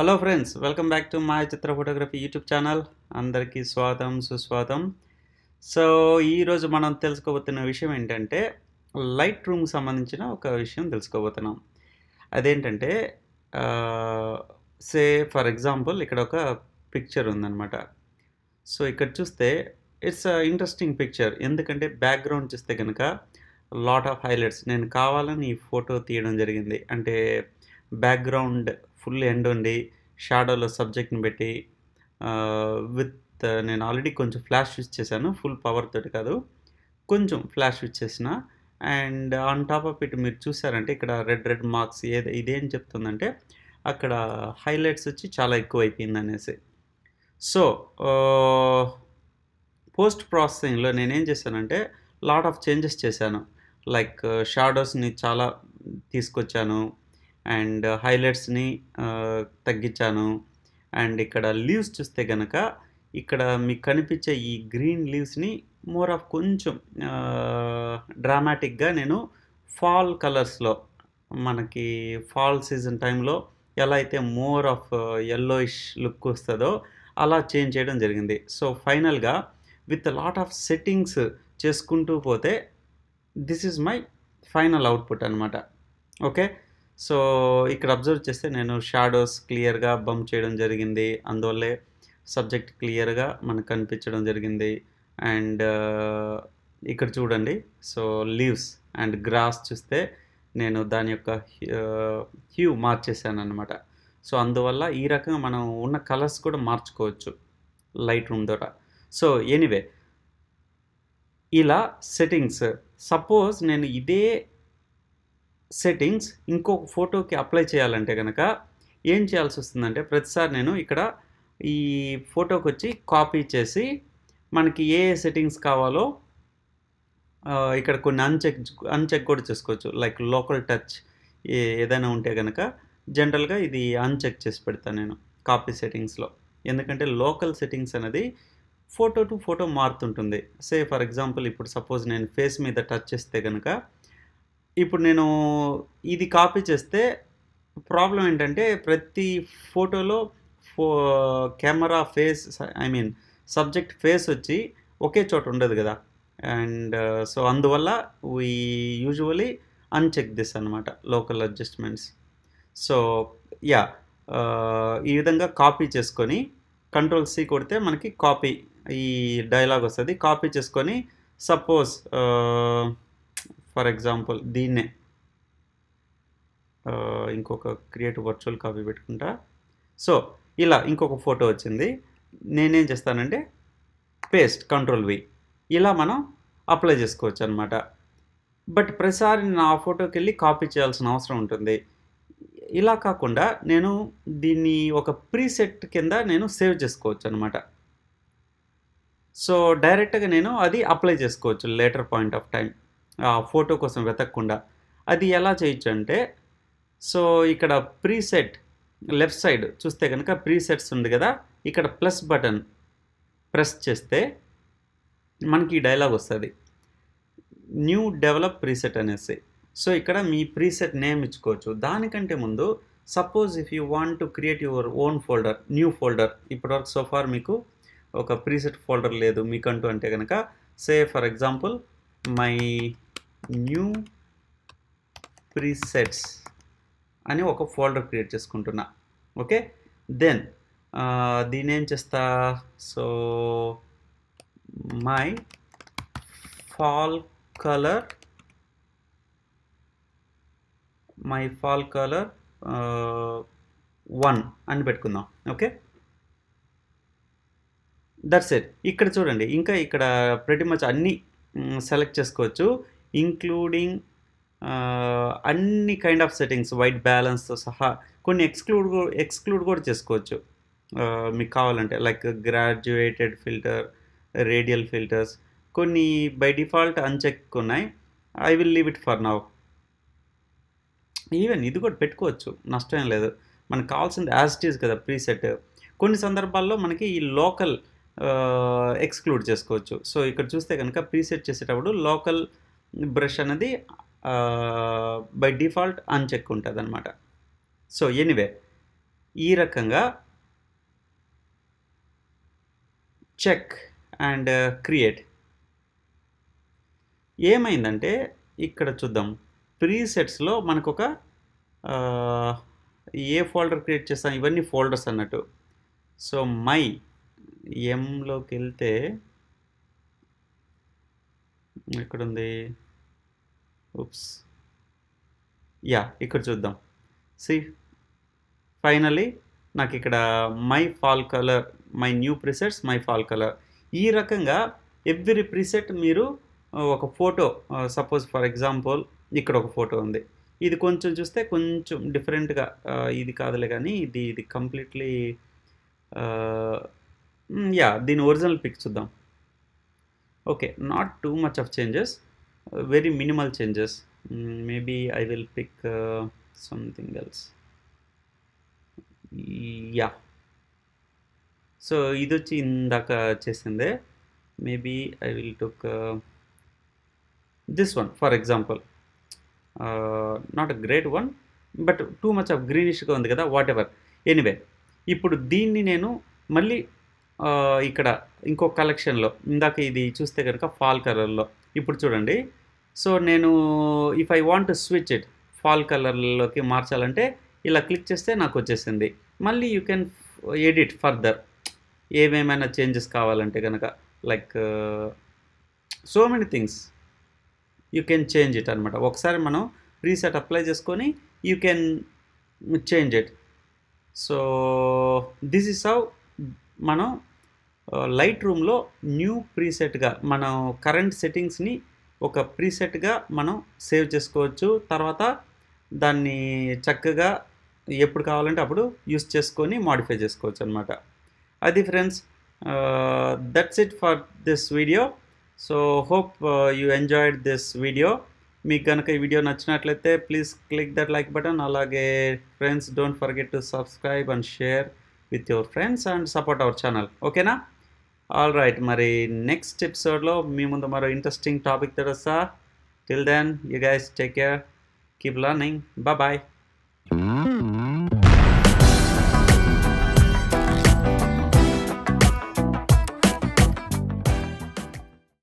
Hello friends, welcome back to my Chitra photography YouTube channel. అందరికీ స్వాగతం సుస్వాగతం. So ఈరోజు మనం తెలుసుకోబోతున్న విషయం ఏంటంటే లైట్ రూమ్కి సంబంధించిన ఒక విషయం తెలుసుకోబోతున్నాం. అదేంటంటే సే ఫర్ ఎగ్జాంపుల్ ఇక్కడ ఒక పిక్చర్ ఉందన్నమాట. సో ఇక్కడ చూస్తే ఇట్స్ ఇంట్రెస్టింగ్ పిక్చర్. ఎందుకంటే బ్యాక్గ్రౌండ్ చూస్తే కనుక లాట్ ఆఫ్ హైలైట్స్. నేను కావాలని ఈ ఫోటో తీయడం జరిగింది. అంటే బ్యాక్గ్రౌండ్ ఫుల్ ఎండ్ ఉండి షాడోలో సబ్జెక్ట్ని పెట్టి విత్ నేను ఆల్రెడీ కొంచెం ఫ్లాష్ యూజ్ చేశాను. ఫుల్ పవర్ తోటి కాదు, కొంచెం ఫ్లాష్ యూజ్ చేసిన. And on top of it మీరు చూసారంటే ఇక్కడ రెడ్ మార్క్స్ ఇదేం చెప్తుందంటే అక్కడ హైలైట్స్ వచ్చి చాలా ఎక్కువ అయిపోయింది అనేసి. సో పోస్ట్ ప్రాసెసింగ్లో నేనేం చేశానంటే లాట్ ఆఫ్ చేంజెస్ చేశాను. లైక్ షాడోస్ని చాలా తీసుకొచ్చాను అండ్ హైలైట్స్ని తగ్గించాను. అండ్ ఇక్కడ లీవ్స్ చూస్తే కనుక ఇక్కడ మీకు కనిపించే ఈ గ్రీన్ లీవ్స్ని మోర్ ఆఫ్ కొంచెం డ్రామాటిక్గా నేను ఫాల్ కలర్స్లో, మనకి ఫాల్ సీజన్ టైంలో ఎలా అయితే మోర్ ఆఫ్ యెల్లోయిష్ లుక్ వస్తుందో అలా చేంజ్ చేయడం జరిగింది. సో ఫైనల్గా విత్ లాట్ ఆఫ్ సెట్టింగ్స్ చేసుకుంటూ పోతే this is my final output అనమాట. ఓకే, సో ఇక్కడ అబ్జర్వ్ చేస్తే నేను షాడోస్ క్లియర్గా బంప్ చేయడం జరిగింది. అందువల్లే సబ్జెక్ట్ క్లియర్గా మనకు కనిపించడం జరిగింది. అండ్ ఇక్కడ చూడండి, సో లీవ్స్ అండ్ గ్రాస్ చూస్తే నేను దాని యొక్క హ్యూ మార్చేసాను అనమాట. సో అందువల్ల ఈ రకంగా మనం ఉన్న కలర్స్ కూడా మార్చుకోవచ్చు లైట్ రూమ్ ద్వారా. సో ఎనీవే, ఇలా సెట్టింగ్స్ సపోజ్ నేను ఇదే సెట్టింగ్స్ ఇంకొక ఫోటోకి అప్లై చేయాలంటే కనుక ఏం చేయాల్సి వస్తుందంటే ప్రతిసారి నేను ఇక్కడ ఈ ఫోటోకి వచ్చి కాపీ చేసి మనకి ఏ సెట్టింగ్స్ కావాలో ఇక్కడ కొన్ని అన్చెక్ కూడా చేసుకోవచ్చు. లైక్ లోకల్ టచ్ ఏదైనా ఉంటే కనుక జనరల్గా ఇది అన్చెక్ చేసి పెడతాను నేను కాపీ సెట్టింగ్స్లో. ఎందుకంటే లోకల్ సెట్టింగ్స్ అనేది ఫోటో టు ఫోటో మారుతుంటుంది. సే ఫర్ ఎగ్జాంపుల్ ఇప్పుడు సపోజ్ నేను ఫేస్ మీద టచ్ చేస్తే కనుక ఇప్పుడు నేను ఇది కాపీ చేస్తే ప్రాబ్లం ఏంటంటే ప్రతి ఫోటోలో కెమెరా ఫేస్ సబ్జెక్ట్ ఫేస్ వచ్చి ఒకే చోట ఉండదు కదా. అండ్ సో అందువల్ల వీ యూజువలీ అన్చెక్ దిస్ అనమాట, లోకల్ అడ్జస్ట్మెంట్స్. సో యా, ఈ విధంగా కాపీ చేసుకొని Ctrl+C కొడితే మనకి కాపీ ఈ డైలాగ్ వస్తుంది. కాపీ చేసుకొని సపోజ్ ఫర్ ఎగ్జాంపుల్ దీన్నే ఇంకొక క్రియేట్ వర్చువల్ కాపీ పెట్టుకుంటా. సో ఇలా ఇంకొక ఫోటో వచ్చింది. నేనేం చేస్తానంటే పేస్ట్ Ctrl+V, ఇలా మనం అప్లై చేసుకోవచ్చు అనమాట. బట్ ప్రతిసారి నా ఫోటోకి వెళ్ళి కాపీ చేయాల్సిన అవసరం ఉంటుంది. ఇలా కాకుండా నేను దీన్ని ఒక ప్రీసెట్ కింద నేను సేవ్ చేసుకోవచ్చు అనమాట. సో డైరెక్ట్గా నేను అది అప్లై చేసుకోవచ్చు లేటర్ పాయింట్ ఆఫ్ టైం, ఆ ఫోటో కోసం వెతకకుండా. అది ఎలా చేయొచ్చు అంటే, సో ఇక్కడ ప్రీసెట్ లెఫ్ట్ సైడ్ చూస్తే కనుక ప్రీసెట్స్ ఉంది కదా, ఇక్కడ ప్లస్ బటన్ ప్రెస్ చేస్తే మనకి డైలాగ్ వస్తుంది, న్యూ డెవలప్ ప్రీసెట్ అనేసి. సో ఇక్కడ మీ ప్రీసెట్ నేమ్ ఇచ్చుకోవచ్చు. దానికంటే ముందు suppose if you want to create your own folder, new folder, ఇప్పటివరకు సోఫార్ మీకు ఒక ప్రీసెట్ ఫోల్డర్ లేదు మీకంటూ అంటే కనుక say for example my new presets అని ఒక ఫోల్డర్ క్రియేట్ చేసుకుంటున్నా. ఓకే, దెన్ దీని ఏం చేస్తా, సో మై ఫాల్ కలర్ 1 అని పెట్టుకుందాం. Okay, that's it. ఇక్కడ చూడండి, ఇంకా ఇక్కడ ప్రెటీ మచ్ అన్నీ సెలెక్ట్ చేసుకోవచ్చు, ఇంక్లూడింగ్ అన్ని కైండ్ ఆఫ్ సెట్టింగ్స్, వైట్ బ్యాలెన్స్తో సహా. కొన్ని ఎక్స్క్లూడ్ కూడా చేసుకోవచ్చు మీకు కావాలంటే, like graduated filter, radial filters. కొన్ని బై డిఫాల్ట్ అన్చెక్ ఉన్నాయి. I will leave it for now. Even ఇది కూడా పెట్టుకోవచ్చు, నష్టం లేదు. మనకు కావాల్సింది యాజ్ ఇట్ ఈజ్ కదా ప్రీసెట్. కొన్ని సందర్భాల్లో మనకి ఈ లోకల్ ఎక్స్క్లూడ్ చేసుకోవచ్చు. సో ఇక్కడ చూస్తే కనుక ప్రీసెట్ చేసేటప్పుడు లోకల్ బ్రష్ అనేది బై డిఫాల్ట్ అన్చెక్ ఉంటుంది అనమాట. సో ఎనీవే, ఈ రకంగా చెక్ అండ్ క్రియేట్. ఏమైందంటే ఇక్కడ చూద్దాం, ప్రీసెట్స్లో మనకు ఒక ఏ ఫోల్డర్ క్రియేట్ చేస్తాం, ఇవన్నీ ఫోల్డర్స్ అన్నట్టు. సో మై ఎంలోకి వెళ్తే ఎక్కడుంది, ఉప్స్, యా ఇక్కడ చూద్దాం. సి ఫైనలీ నాకు ఇక్కడ my fall colour, my new precepts, my fall colour. ఈ రకంగా ఎవ్రీ ప్రిసెట్ మీరు ఒక ఫోటో, సపోజ్ ఫర్ ఎగ్జాంపుల్ ఇక్కడ ఒక ఫోటో ఉంది, ఇది కొంచెం చూస్తే కొంచెం డిఫరెంట్గా, ఇది కాదులే కానీ ఇది కంప్లీట్లీ, యా దీని ఒరిజినల్ పిక్ చూద్దాం. Okay, not too much of changes, very minimal changes. Maybe I will pick something else. Yeah, so ఇది వచ్చి ఇందాక చేసిందే. Maybe I will took this one for example. Not a great one, but too much of గ్రీనిష్గా ఉంది కదా, what ever. Anyway, ఇప్పుడు దీన్ని నేను మళ్ళీ ఇక్కడ ఇంకో కలెక్షన్లో, ఇందాక ఇది చూస్తే కనుక ఫాల్ కలర్లో, ఇప్పుడు చూడండి. సో నేను if I want to switch it, fall కలర్లోకి మార్చాలంటే ఇలా క్లిక్ చేస్తే నాకు వచ్చేసింది. మళ్ళీ యూ కెన్ ఎడిట్ ఫర్దర్, ఏమేమైనా చేంజెస్ కావాలంటే కనుక, like so many things you can change it అనమాట. ఒకసారి మనం ప్రీసెట్ అప్లై చేసుకొని you can change it. So this is how మనం లైట్ రూమ్లో న్యూ ప్రీసెట్గా మనం కరెంట్ సెట్టింగ్స్ని ఒక ప్రీసెట్గా మనం సేవ్ చేసుకోవచ్చు. తర్వాత దాన్ని చక్కగా ఎప్పుడు కావాలంటే అప్పుడు యూస్ చేసుకొని మాడిఫై చేసుకోవచ్చు అనమాట. అది friends, that's it for this video. So hope you enjoyed this video. మీకు కనుక ఈ వీడియో నచ్చినట్లయితే please click that like button. అలాగే friends, don't forget to subscribe and share with your friends and support our channel. ఓకేనా? All right, మరి next ఎపిసోడ్లో మీ ముందు మరో ఇంట్రెస్టింగ్ టాపిక్ తెరొస్తా. Till then, you guys take care, keep learning, bye.